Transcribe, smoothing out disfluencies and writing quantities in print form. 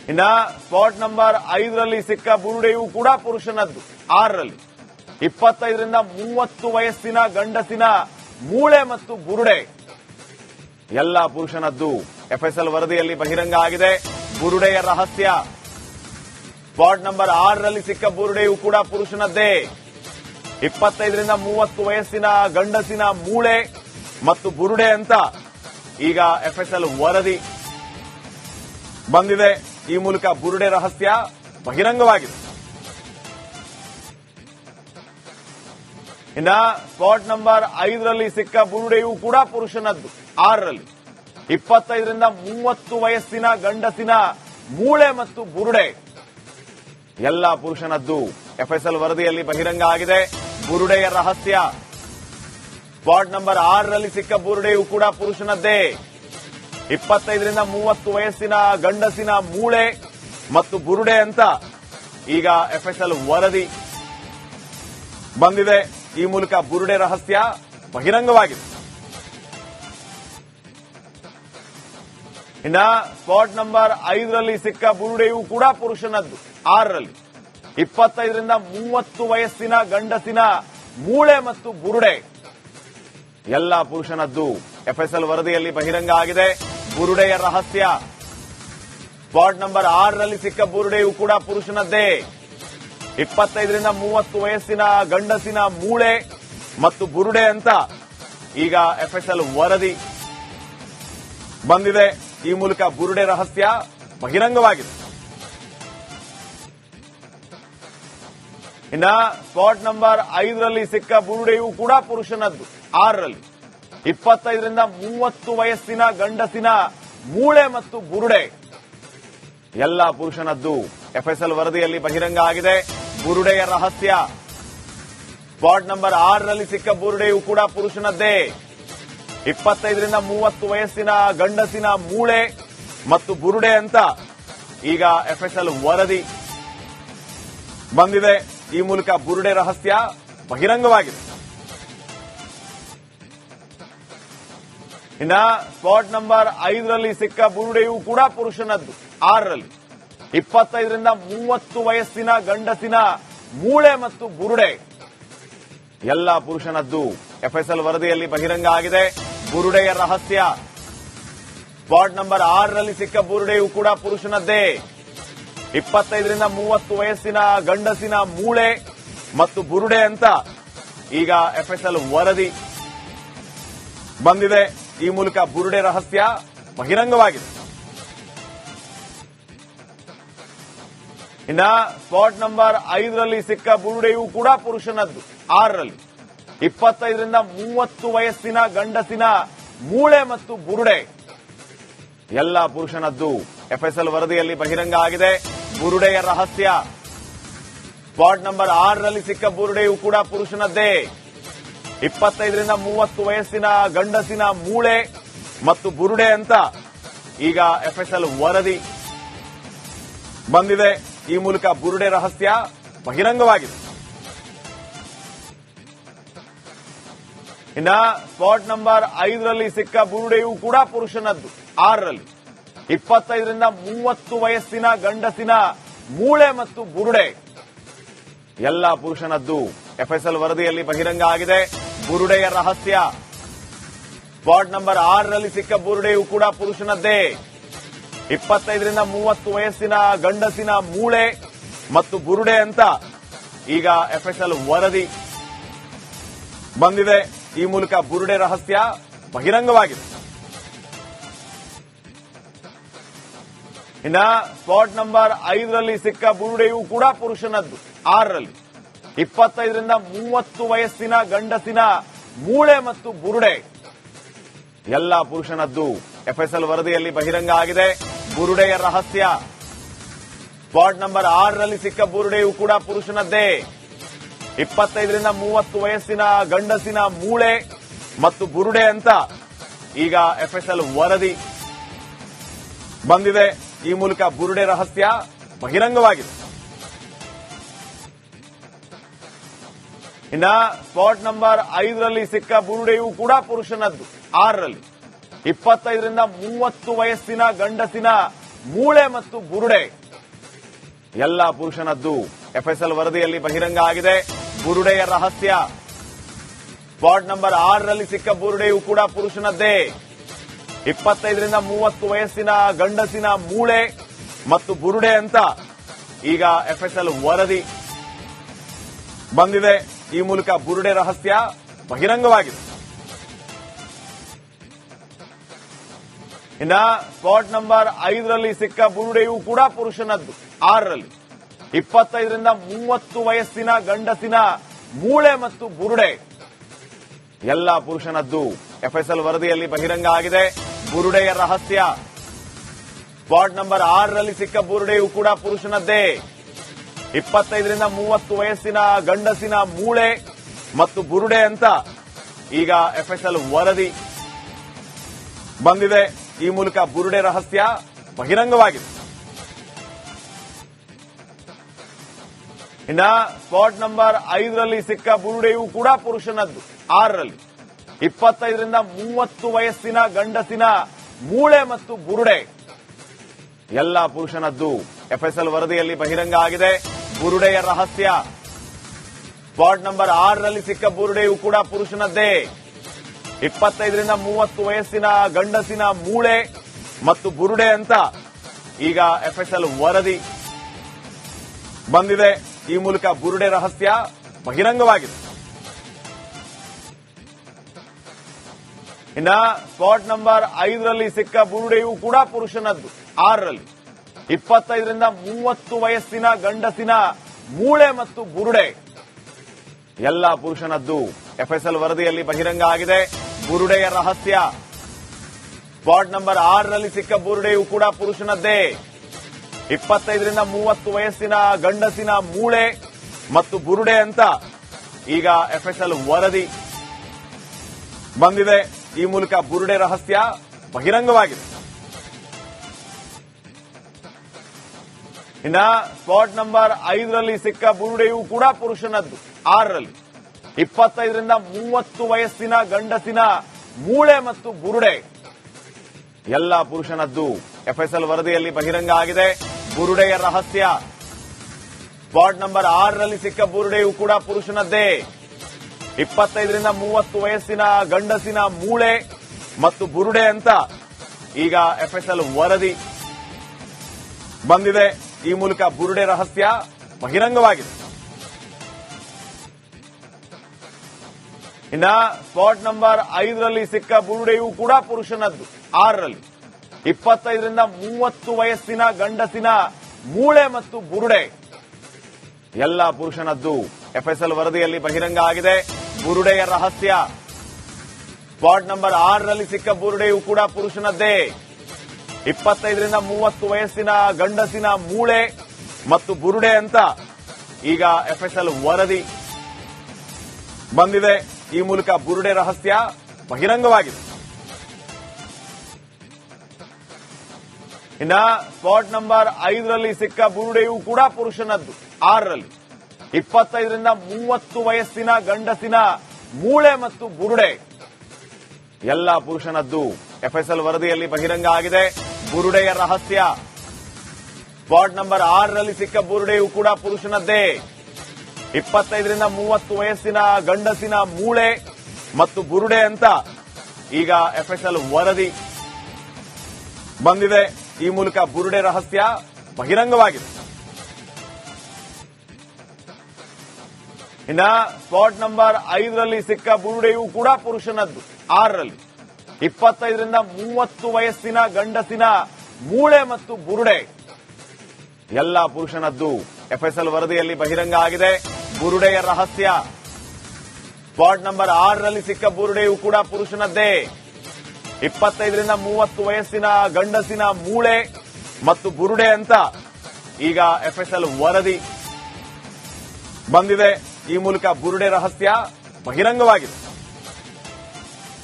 ಇನ್ನ spot number 5ರಲ್ಲಿ ಸಿಕ್ಕ ಬುರುಡೆಯೂ ಕೂಡ ಪುರುಷನದ್ದು. 6ರಲ್ಲಿ 25ರಿಂದ 30 ವಯಸ್ಸಿನ ಗಂಡಸಿನ ಮೂಳೆ ಮತ್ತು ಬುರುಡೆ ಎಲ್ಲ ಪುರುಷನದ್ದು. ಎಫ್ಎಸ್ಎಲ್ ವರದಿಯಲ್ಲಿ ಬಹಿರಂಗ ಆಗಿದೆ ಬುರುಡೆಯ ರಹಸ್ಯ. ಸ್ಪಾಟ್ ನಂಬರ್ 6ರಲ್ಲಿ ಸಿಕ್ಕ ಬುರುಡೆಯೂ ಕೂಡ ಪುರುಷನದ್ದೇ. 25ರಿಂದ 30 ವಯಸ್ಸಿನ ಗಂಡಸಿನ ಮೂಳೆ ಮತ್ತು ಬುರುಡೆ ಅಂತ ಈಗ ಎಫ್ಎಸ್ಎಲ್ ವರದಿ ಬಂದಿದೆ. ಈ ಮೂಲಕ ಬುರುಡೆ ರಹಸ್ಯ ಬಹಿರಂಗವಾಗಿದೆ. ಇನ್ನ ಸ್ಪಾಟ್ ನಂಬರ್ 5ರಲ್ಲಿ ಸಿಕ್ಕ ಬುರುಡೆಯೂ ಕೂಡ ಪುರುಷನದ್ದು. 6ರಲ್ಲಿ 25ರಿಂದ 30 ವಯಸ್ಸಿನ ಗಂಡಸಿನ ಮೂಳೆ ಮತ್ತು ಬುರುಡೆ ಎಲ್ಲ ಪುರುಷನದ್ದು. ಎಫ್ಎಸ್ಎಲ್ ವರದಿಯಲ್ಲಿ ಬಹಿರಂಗ ಆಗಿದೆ ಬುರುಡೆಯ ರಹಸ್ಯ. ಸ್ಪಾಟ್ ನಂಬರ್ 6ರಲ್ಲಿ ಸಿಕ್ಕ ಬುರುಡೆಯೂ ಕೂಡ ಪುರುಷನದ್ದೇ. 25ರಿಂದ 30 ವಯಸ್ಸಿನ ಗಂಡಸಿನ ಮೂಳೆ ಮತ್ತು ಬುರುಡೆ ಅಂತ ಈಗ ಎಫ್ಎಸ್ಎಲ್ ವರದಿ ಬಂದಿದೆ. ಈ ಮೂಲಕ ಬುರುಡೆ ರಹಸ್ಯ ಬಹಿರಂಗವಾಗಿದೆ. ಇನ್ನ ಸ್ಪಾಟ್ ನಂಬರ್ 5ರಲ್ಲಿ ಸಿಕ್ಕ ಬುರುಡೆಯೂ ಕೂಡ ಪುರುಷನದ್ದು. 6ರಲ್ಲಿ 25ರಿಂದ 30 ವಯಸ್ಸಿನ ಗಂಡಸಿನ ಮೂಳೆ ಮತ್ತು ಬುರುಡೆ ಎಲ್ಲ ಪುರುಷನದ್ದು. ಎಫ್ಎಸ್ಎಲ್ ವರದಿಯಲ್ಲಿ ಬಹಿರಂಗ ಆಗಿದೆ ಬುರುಡೆಯ ರಹಸ್ಯ. ಸ್ಪಾಟ್ ನಂಬರ್ 6ರಲ್ಲಿ ಸಿಕ್ಕ ಬುರುಡೆಯೂ ಕೂಡ ಪುರುಷನದ್ದೇ. 25ರಿಂದ 30 ವಯಸ್ಸಿನ ಗಂಡಸಿನ ಮೂಳೆ ಮತ್ತು ಬುರುಡೆ ಅಂತ ಈಗ ಎಫ್ಎಸ್ಎಲ್ ವರದಿ ಬಂದಿದೆ. ಈ ಮೂಲಕ ಬುರುಡೆ ರಹಸ್ಯ ಬಹಿರಂಗವಾಗಿದೆ. ಇನ್ನ ಸ್ಪಾಟ್ ನಂಬರ್ 5ರಲ್ಲಿ ಸಿಕ್ಕ ಬುರುಡೆಯೂ ಕೂಡ ಪುರುಷನದ್ದು. 6ರಲ್ಲಿ 25ರಿಂದ 30 ವಯಸ್ಸಿನ ಗಂಡಸಿನ ಮೂಳೆ ಮತ್ತು ಬುರುಡೆ ಎಲ್ಲ ಪುರುಷನದ್ದು. ಎಫ್ಎಸ್ಎಲ್ ವರದಿಯಲ್ಲಿ ಬಹಿರಂಗ ಆಗಿದೆ ಬುರುಡೆಯ ರಹಸ್ಯ. ಸ್ಪಾಟ್ ನಂಬರ್ 6ರಲ್ಲಿ ಸಿಕ್ಕ ಬುರುಡೆಯೂ ಕೂಡ ಪುರುಷನದ್ದೇ. 25ರಿಂದ 30 ವಯಸ್ಸಿನ ಗಂಡಸಿನ ಮೂಳೆ ಮತ್ತು ಬುರುಡೆ ಅಂತ ಈಗ ಎಫ್ಎಸ್ಎಲ್ ವರದಿ ಬಂದಿದೆ. ಈ ಮೂಲಕ ಬುರುಡೆ ರಹಸ್ಯ ಬಹಿರಂಗವಾಗಿದೆ. ಇನ್ನ ಸ್ಪಾಟ್ ನಂಬರ್ 5ರಲ್ಲಿ ಸಿಕ್ಕ ಬುರುಡೆಯೂ ಕೂಡ ಪುರುಷನದ್ದು. 6ರಲ್ಲಿ 25ರಿಂದ 30 ವಯಸ್ಸಿನ ಗಂಡಸಿನ ಮೂಳೆ ಮತ್ತು ಬುರುಡೆ ಎಲ್ಲ ಪುರುಷನದ್ದು. ಎಫ್ಎಸ್ಎಲ್ ವರದಿಯಲ್ಲಿ ಬಹಿರಂಗ ಆಗಿದೆ ಬುರುಡೆಯ ರಹಸ್ಯ. ಸ್ಪಾಟ್ ನಂಬರ್ 6ರಲ್ಲಿ ಸಿಕ್ಕ ಬುರುಡೆಯೂ ಕೂಡ ಪುರುಷನದ್ದೇ. 25ರಿಂದ 30 ವಯಸ್ಸಿನ ಗಂಡಸಿನ ಮೂಳೆ ಮತ್ತು ಬುರುಡೆ ಅಂತ ಈಗ ಎಫ್ಎಸ್ಎಲ್ ವರದಿ ಬಂದಿದೆ. ಈ ಮೂಲಕ ಬುರುಡೆ ರಹಸ್ಯ ಬಹಿರಂಗವಾಗಿದೆ. ಇನ್ನ ಸ್ಪಾಟ್ ನಂಬರ್ 5ರಲ್ಲಿ ಸಿಕ್ಕ ಬುರುಡೆಯೂ ಕೂಡ ಪುರುಷನದ್ದು. 6ರಲ್ಲಿ 25ರಿಂದ 30 ವಯಸ್ಸಿನ ಗಂಡಸಿನ ಮೂಳೆ ಮತ್ತು ಬುರುಡೆ ಎಲ್ಲ ಪುರುಷನದ್ದು. ಎಫ್ಎಸ್ಎಲ್ ವರದಿಯಲ್ಲಿ ಬಹಿರಂಗ ಆಗಿದೆ ಬುರುಡೆಯ ರಹಸ್ಯ. ಸ್ಪಾಟ್ ನಂಬರ್ 6ರಲ್ಲಿ ಸಿಕ್ಕ ಬುರುಡೆಯೂ ಕೂಡ ಪುರುಷನದ್ದೇ. 25ರಿಂದ 30 ವಯಸ್ಸಿನ ಗಂಡಸಿನ ಮೂಳೆ ಮತ್ತು ಬುರುಡೆ ಅಂತ ಈಗ ಎಫ್ಎಸ್ಎಲ್ ವರದಿ ಬಂದಿದೆ. ಈ ಮೂಲಕ ಬುರುಡೆ ರಹಸ್ಯ ಬಹಿರಂಗವಾಗಿದೆ. ಇನ್ನ ಸ್ಪಾಟ್ ನಂಬರ್ 5ರಲ್ಲಿ ಸಿಕ್ಕ ಬುರುಡೆಯೂ ಕೂಡ ಪುರುಷನದ್ದು. 6ರಲ್ಲಿ 25ರಿಂದ 30 ವಯಸ್ಸಿನ ಗಂಡಸಿನ ಮೂಳೆ ಮತ್ತು ಬುರುಡೆ ಎಲ್ಲ ಪುರುಷನದ್ದು. ಎಫ್ಎಸ್ಎಲ್ ವರದಿಯಲ್ಲಿ ಬಹಿರಂಗ ಆಗಿದೆ ಬುರುಡೆಯ ರಹಸ್ಯ. ಸ್ಪಾಟ್ ನಂಬರ್ 6ರಲ್ಲಿ ಸಿಕ್ಕ ಬುರುಡೆಯೂ ಕೂಡ ಪುರುಷನದ್ದೇ. 25ರಿಂದ 30 ವಯಸ್ಸಿನ ಗಂಡಸಿನ ಮೂಳೆ ಮತ್ತು ಬುರುಡೆ ಅಂತ ಈಗ ಎಫ್ಎಸ್ಎಲ್ ವರದಿ ಬಂದಿದೆ. ಈ ಮೂಲಕ ಬುರುಡೆ ರಹಸ್ಯ ಬಹಿರಂಗವಾಗಿದೆ. ಇನ್ನ ಸ್ಪಾಟ್ ನಂಬರ್ 5ರಲ್ಲಿ ಸಿಕ್ಕ ಬುರುಡೆಯೂ ಕೂಡ ಪುರುಷನದ್ದು. 6ರಲ್ಲಿ 25ರಿಂದ 30 ವಯಸ್ಸಿನ ಗಂಡಸಿನ ಮೂಳೆ ಮತ್ತು ಬುರುಡೆ ಎಲ್ಲ ಪುರುಷನದ್ದು. ಎಫ್ಎಸ್ಎಲ್ ವರದಿಯಲ್ಲಿ ಬಹಿರಂಗ ಆಗಿದೆ ಬುರುಡೆಯ ರಹಸ್ಯ. ಸ್ಪಾಟ್ ನಂಬರ್ 6ರಲ್ಲಿ ಸಿಕ್ಕ ಬುರುಡೆಯೂ ಕೂಡ ಪುರುಷನದ್ದೇ. 25ರಿಂದ 30 ವಯಸ್ಸಿನ ಗಂಡಸಿನ ಮೂಳೆ ಮತ್ತು ಬುರುಡೆ ಅಂತ ಈಗ ಎಫ್ಎಸ್ಎಲ್ ವರದಿ ಬಂದಿದೆ. ಈ ಮೂಲಕ ಬುರುಡೆ ರಹಸ್ಯ ಬಹಿರಂಗವಾಗಿದೆ. ಇನ್ನ ಸ್ಪಾಟ್ ನಂಬರ್ 5ರಲ್ಲಿ ಸಿಕ್ಕ ಬುರುಡೆಯೂ ಕೂಡ ಪುರುಷನದ್ದು. 6ರಲ್ಲಿ 25ರಿಂದ 30 ವಯಸ್ಸಿನ ಗಂಡಸಿನ ಮೂಳೆ ಮತ್ತು ಬುರುಡೆ ಎಲ್ಲ ಪುರುಷನದ್ದು. ಎಫ್ಎಸ್ಎಲ್ ವರದಿಯಲ್ಲಿ ಬಹಿರಂಗ ಆಗಿದೆ ಬುರುಡೆಯ ರಹಸ್ಯ. ವಾರ್ಡ್ ನಂಬರ್ 6ರಲ್ಲಿ ಸಿಕ್ಕ ಬುರುಡೆಯೂ ಕೂಡ ಪುರುಷನದ್ದೇ. 25ರಿಂದ 30 ವಯಸ್ಸಿನ ಗಂಡಸಿನ ಮೂಳೆ ಮತ್ತು ಬುರುಡೆ ಅಂತ ಈಗ ಎಫ್ಎಸ್ಎಲ್ ವರದಿ ಬಂದಿದೆ. ಈ ಮೂಲಕ ಬುರುಡೆ ರಹಸ್ಯ ಬಹಿರಂಗವಾಗಿದೆ. ಇನ್ನ ಸ್ಪಾಟ್ ನಂಬರ್ 5ರಲ್ಲಿ ಸಿಕ್ಕ ಬುರುಡೆಯೂ ಕೂಡ ಪುರುಷನದ್ದು. 6ರಲ್ಲಿ 25ರಿಂದ 30 ವಯಸ್ಸಿನ ಗಂಡಸಿನ ಮೂಳೆ ಮತ್ತು ಬುರುಡೆ ಎಲ್ಲ ಪುರುಷನದ್ದು. ಎಫ್ಎಸ್ಎಲ್ ವರದಿಯಲ್ಲಿ ಬಹಿರಂಗ ಆಗಿದೆ ಬುರುಡೆಯ ರಹಸ್ಯ. ಸ್ಪಾಟ್ ನಂಬರ್ 6ರಲ್ಲಿ ಸಿಕ್ಕ ಬುರುಡೆಯೂ ಕೂಡ ಪುರುಷನದ್ದೇ. 25ರಿಂದ 30 ವಯಸ್ಸಿನ ಗಂಡಸಿನ ಮೂಳೆ ಮತ್ತು ಬುರುಡೆ ಅಂತ ಈಗ ಎಫ್ಎಸ್ಎಲ್ ವರದಿ ಬಂದಿದೆ. ಈ ಮೂಲಕ ಬುರುಡೆ ರಹಸ್ಯ ಬಹಿರಂಗವಾಗಿದೆ. ಇನ್ನ ಸ್ಪಾಟ್ ನಂಬರ್ 5ರಲ್ಲಿ ಸಿಕ್ಕ ಬುರುಡೆಯೂ ಕೂಡ ಪುರುಷನದ್ದು. 6ರಲ್ಲಿ 25ರಿಂದ 30 ವಯಸ್ಸಿನ ಗಂಡಸಿನ ಮೂಳೆ ಮತ್ತು ಬುರುಡೆ ಎಲ್ಲ ಪುರುಷನದ್ದು. ಎಫ್ಎಸ್ಎಲ್ ವರದಿಯಲ್ಲಿ ಬಹಿರಂಗ ಆಗಿದೆ ಬುರುಡೆಯ ರಹಸ್ಯ. ಸ್ಪಾಟ್ ನಂಬರ್ 6ರಲ್ಲಿ ಸಿಕ್ಕ ಬುರುಡೆಯೂ ಕೂಡ ಪುರುಷನದ್ದೇ. 25ರಿಂದ 30 ವಯಸ್ಸಿನ ಗಂಡಸಿನ ಮೂಳೆ ಮತ್ತು ಬುರುಡೆ ಅಂತ ಈಗ ಎಫ್ಎಸ್ಎಲ್ ವರದಿ ಬಂದಿದೆ. ಈ ಮೂಲಕ ಬುರುಡೆ ರಹಸ್ಯ ಬಹಿರಂಗವಾಗಿದೆ. ಇನ್ನ ಸ್ಪಾಟ್ ನಂಬರ್ 5ರಲ್ಲಿ ಸಿಕ್ಕ ಬುರುಡೆಯೂ ಕೂಡ ಪುರುಷನದ್ದು. 6ರಲ್ಲಿ 25ರಿಂದ 30 ವಯಸ್ಸಿನ ಗಂಡಸಿನ ಮೂಳೆ ಮತ್ತು ಬುರುಡೆ ಎಲ್ಲ ಪುರುಷನದ್ದು. ಎಫ್ಎಸ್ಎಲ್ ವರದಿಯಲ್ಲಿ ಬಹಿರಂಗ ಆಗಿದೆ ಬುರುಡೆಯ ರಹಸ್ಯ. ಸ್ಪಾಟ್ ನಂಬರ್ 6ರಲ್ಲಿ ಸಿಕ್ಕ ಬುರುಡೆಯೂ ಕೂಡ ಪುರುಷನದ್ದೇ. 25ರಿಂದ 30 ವಯಸ್ಸಿನ ಗಂಡಸಿನ ಮೂಳೆ ಮತ್ತು ಬುರುಡೆ ಅಂತ ಈಗ ಎಫ್ಎಸ್ಎಲ್ ವರದಿ ಬಂದಿದೆ. ಈ ಮೂಲಕ ಬುರುಡೆ ರಹಸ್ಯ ಬಹಿರಂಗವಾಗಿದೆ. ಇನ್ನ ಸ್ಪಾಟ್ ನಂಬರ್ 5ರಲ್ಲಿ ಸಿಕ್ಕ ಬುರುಡೆಯೂ ಕೂಡ ಪುರುಷನದ್ದು. 6ರಲ್ಲಿ 25ರಿಂದ 30 ವಯಸ್ಸಿನ ಗಂಡಸಿನ ಮೂಳೆ ಮತ್ತು ಬುರುಡೆ ಎಲ್ಲ ಪುರುಷನದ್ದು. ಎಫ್ಎಸ್ಎಲ್ ವರದಿಯಲ್ಲಿ ಬಹಿರಂಗ ಆಗಿದೆ ಬುರುಡೆಯ ರಹಸ್ಯ. ಸ್ಪಾಟ್ ನಂಬರ್ 6ರಲ್ಲಿ ಸಿಕ್ಕ ಬುರುಡೆಯೂ ಕೂಡ ಪುರುಷನದ್ದೇ. 25ರಿಂದ 30 ವಯಸ್ಸಿನ ಗಂಡಸಿನ ಮೂಳೆ ಮತ್ತು ಬುರುಡೆ ಅಂತ ಈಗ ಎಫ್ಎಸ್ಎಲ್ ವರದಿ ಬಂದಿದೆ. ಈ ಮೂಲಕ ಬುರುಡೆ ರಹಸ್ಯ ಬಹಿರಂಗವಾಗಿದೆ. ಇನ್ನ ಸ್ಪಾಟ್ ನಂಬರ್ 5ರಲ್ಲಿ ಸಿಕ್ಕ ಬುರುಡೆಯೂ ಕೂಡ ಪುರುಷನದ್ದು. 6ರಲ್ಲಿ 25ರಿಂದ 30 ವಯಸ್ಸಿನ ಗಂಡಸಿನ ಮೂಳೆ ಮತ್ತು ಬುರುಡೆ ಎಲ್ಲ ಪುರುಷನದ್ದು. ಎಫ್ಎಸ್ಎಲ್ ವರದಿಯಲ್ಲಿ ಬಹಿರಂಗ ಆಗಿದೆ ಬುರುಡೆಯ ರಹಸ್ಯ. ಸ್ಪಾಟ್ ನಂಬರ್ 6ರಲ್ಲಿ ಸಿಕ್ಕ ಬುರುಡೆಯೂ ಕೂಡ ಪುರುಷನದ್ದೇ. 25ರಿಂದ 30 ವಯಸ್ಸಿನ ಗಂಡಸಿನ ಮೂಳೆ ಮತ್ತು ಬುರುಡೆ ಅಂತ ಈಗ ಎಫ್ಎಸ್ಎಲ್ ವರದಿ ಬಂದಿದೆ. ಈ ಮೂಲಕ ಬುರುಡೆ ರಹಸ್ಯ ಬಹಿರಂಗವಾಗಿದೆ. ಇನ್ನ ಸ್ಪಾಟ್ ನಂಬರ್ 5ರಲ್ಲಿ ಸಿಕ್ಕ ಬುರುಡೆಯೂ ಕೂಡ ಪುರುಷನದ್ದು. 6ರಲ್ಲಿ 25ರಿಂದ 30 ವಯಸ್ಸಿನ ಗಂಡಸಿನ ಮೂಳೆ ಮತ್ತು ಬುರುಡೆ ಎಲ್ಲ ಪುರುಷನದ್ದು. ಎಫ್ಎಸ್ಎಲ್ ವರದಿಯಲ್ಲಿ ಬಹಿರಂಗ ಆಗಿದೆ ಬುರುಡೆಯ ರಹಸ್ಯ. ಸ್ಪಾಟ್ ನಂಬರ್ 6ರಲ್ಲಿ ಸಿಕ್ಕ ಬುರುಡೆಯೂ ಕೂಡ ಪುರುಷನದ್ದೇ. 25ರಿಂದ 30 ವಯಸ್ಸಿನ ಗಂಡಸಿನ ಮೂಳೆ ಮತ್ತು ಬುರುಡೆ ಅಂತ ಈಗ ಎಫ್ಎಸ್ಎಲ್ ವರದಿ ಬಂದಿದೆ. ಈ ಮೂಲಕ ಬುರುಡೆ ರಹಸ್ಯ ಬಹಿರಂಗವಾಗಿದೆ. ಇನ್ನ ಸ್ಪಾಟ್ ನಂಬರ್ 5ರಲ್ಲಿ ಸಿಕ್ಕ ಬುರುಡೆಯೂ ಕೂಡ ಪುರುಷನದ್ದು. 6ರಲ್ಲಿ 25ರಿಂದ 30 ವಯಸ್ಸಿನ ಗಂಡಸಿನ ಮೂಳೆ ಮತ್ತು ಬುರುಡೆ ಎಲ್ಲ ಪುರುಷನದ್ದು. ಎಫ್ಎಸ್ಎಲ್ ವರದಿಯಲ್ಲಿ ಬಹಿರಂಗ ಆಗಿದೆ ಬುರುಡೆಯ ರಹಸ್ಯ. ಸ್ಪಾಟ್ ನಂಬರ್ 6ರಲ್ಲಿ ಸಿಕ್ಕ ಬುರುಡೆಯೂ ಕೂಡ ಪುರುಷನದ್ದೇ. 25ರಿಂದ 30 ವಯಸ್ಸಿನ ಗಂಡಸಿನ ಮೂಳೆ ಮತ್ತು ಬುರುಡೆ ಅಂತ ಈಗ ಎಫ್ಎಸ್ಎಲ್ ವರದಿ ಬಂದಿದೆ. ಈ ಮೂಲಕ ಬುರುಡೆ ರಹಸ್ಯ ಬಹಿರಂಗವಾಗಿದೆ.